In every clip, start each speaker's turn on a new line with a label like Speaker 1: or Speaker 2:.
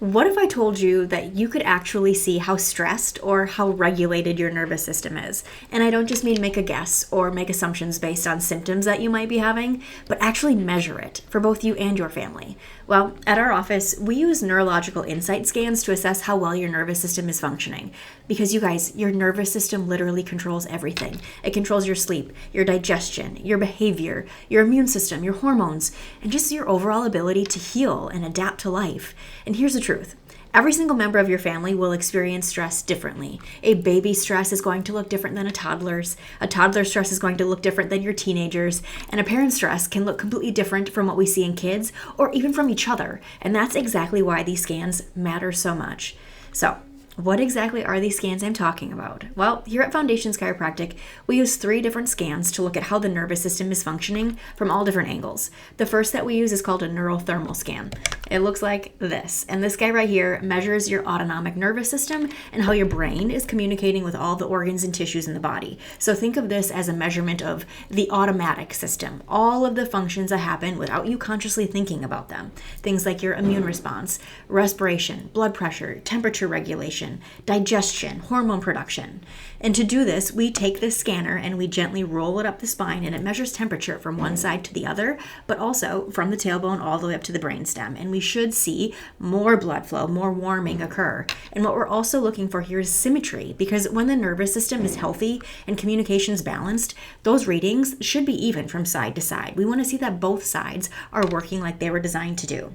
Speaker 1: What if I told you that you could actually see how stressed or how regulated your nervous system is? And I don't just mean make a guess or make assumptions based on symptoms that you might be having, but actually measure it for both you and your family. Well, at our office, we use neurological INSiGHT scans to assess how well your nervous system is functioning. Because you guys, your nervous system literally controls everything. It controls your sleep, your digestion, your behavior, your immune system, your hormones, and just your overall ability to heal and adapt to life. And here's the truth. Every single member of your family will experience stress differently. A baby's stress is going to look different than a toddler's. A toddler's stress is going to look different than your teenagers. And a parent's stress can look completely different from what we see in kids or even from each other. And that's exactly why these scans matter so much. So, what exactly are these scans I'm talking about? Well, here at Foundations Chiropractic, we use 3 different scans to look at how the nervous system is functioning from all different angles. The first that we use is called a neurothermal scan. It looks like this. And this guy right here measures your autonomic nervous system and how your brain is communicating with all the organs and tissues in the body. So think of this as a measurement of the automatic system, all of the functions that happen without you consciously thinking about them. Things like your immune response, respiration, blood pressure, temperature regulation, digestion, hormone production. And to do this, we take this scanner and we gently roll it up the spine, and it measures temperature from one side to the other, but also from the tailbone all the way up to the brainstem. And we should see more blood flow, more warming occur. And what we're also looking for here is symmetry, because when the nervous system is healthy and communication's balanced, those readings should be even from side to side. We want to see that both sides are working like they were designed to do.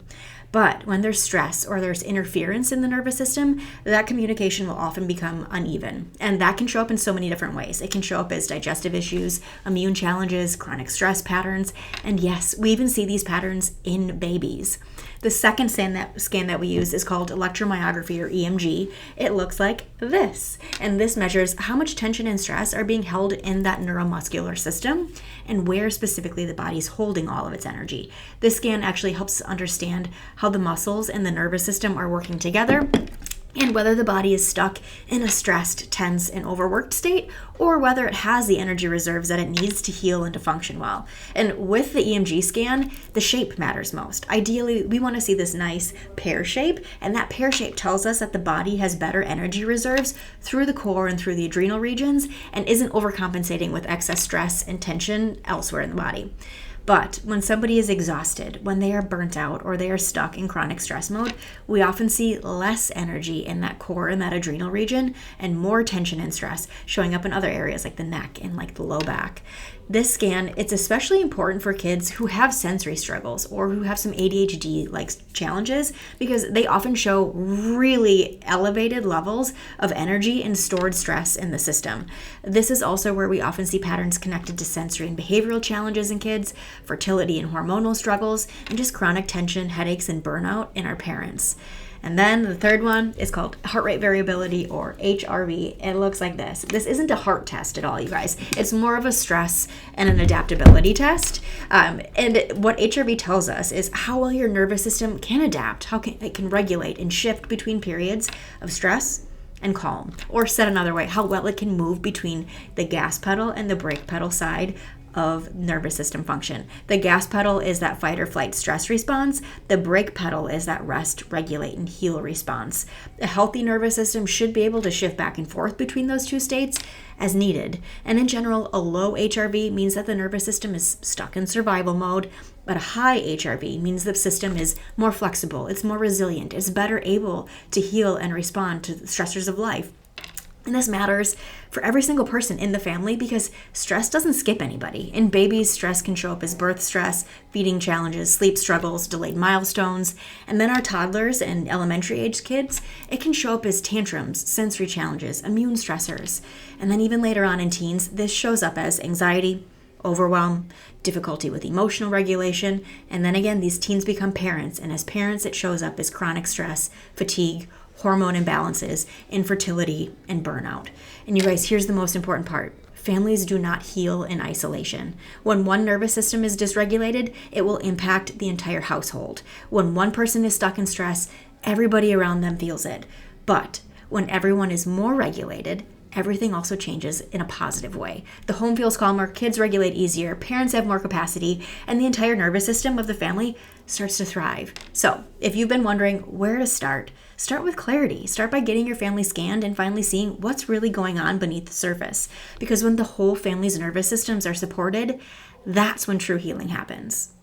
Speaker 1: But when there's stress or there's interference in the nervous system, that communication will often become uneven. And that can show up in so many different ways. It can show up as digestive issues, immune challenges, chronic stress patterns, and yes, we even see these patterns in babies. The second scan that we use is called electromyography or EMG. It looks like this. And this measures how much tension and stress are being held in that neuromuscular system and where specifically the body's holding all of its energy. This scan actually helps us understand how the muscles and the nervous system are working together, and whether the body is stuck in a stressed, tense, and overworked state, or whether it has the energy reserves that it needs to heal and to function well. And with the EMG scan, the shape matters most. Ideally, we want to see this nice pear shape, and that pear shape tells us that the body has better energy reserves through the core and through the adrenal regions, and isn't overcompensating with excess stress and tension elsewhere in the body. But when somebody is exhausted, when they are burnt out, or they are stuck in chronic stress mode, we often see less energy in that core and that adrenal region, and more tension and stress showing up in other areas like the neck and like the low back. This scan, it's especially important for kids who have sensory struggles or who have some ADHD-like challenges, because they often show really elevated levels of energy and stored stress in the system. This is also where we often see patterns connected to sensory and behavioral challenges in kids, fertility and hormonal struggles, and just chronic tension, headaches, and burnout in our parents. And then the third one is called heart rate variability, or HRV. It looks like this. This isn't a heart test at all, you guys. It's more of a stress and an adaptability test. And what HRV tells us is how well your nervous system can adapt, how it can regulate and shift between periods of stress and calm. Or said another way, how well it can move between the gas pedal and the brake pedal side of nervous system function. The gas pedal is that fight or flight stress response. The brake pedal is that rest, regulate, and heal response. A healthy nervous system should be able to shift back and forth between those two states as needed. And in general, a low HRV means that the nervous system is stuck in survival mode, but a high HRV means the system is more flexible, it's more resilient, it's better able to heal and respond to the stressors of life. And this matters for every single person in the family, because stress doesn't skip anybody. In babies, stress can show up as birth stress, feeding challenges, sleep struggles, delayed milestones. And then our toddlers and elementary age kids, it can show up as tantrums, sensory challenges, immune stressors. And then even later on in teens, this shows up as anxiety, overwhelm, difficulty with emotional regulation. And then again, these teens become parents. And as parents, it shows up as chronic stress, fatigue, hormone imbalances, infertility, and burnout. And you guys, here's the most important part. Families do not heal in isolation. When one nervous system is dysregulated, it will impact the entire household. When one person is stuck in stress, everybody around them feels it. But when everyone is more regulated everything also changes in a positive way. The home feels calmer, kids regulate easier, parents have more capacity, and the entire nervous system of the family starts to thrive. So, if you've been wondering where to start with clarity. Start by getting your family scanned and finally seeing what's really going on beneath the surface. Because when the whole family's nervous systems are supported, that's when true healing happens.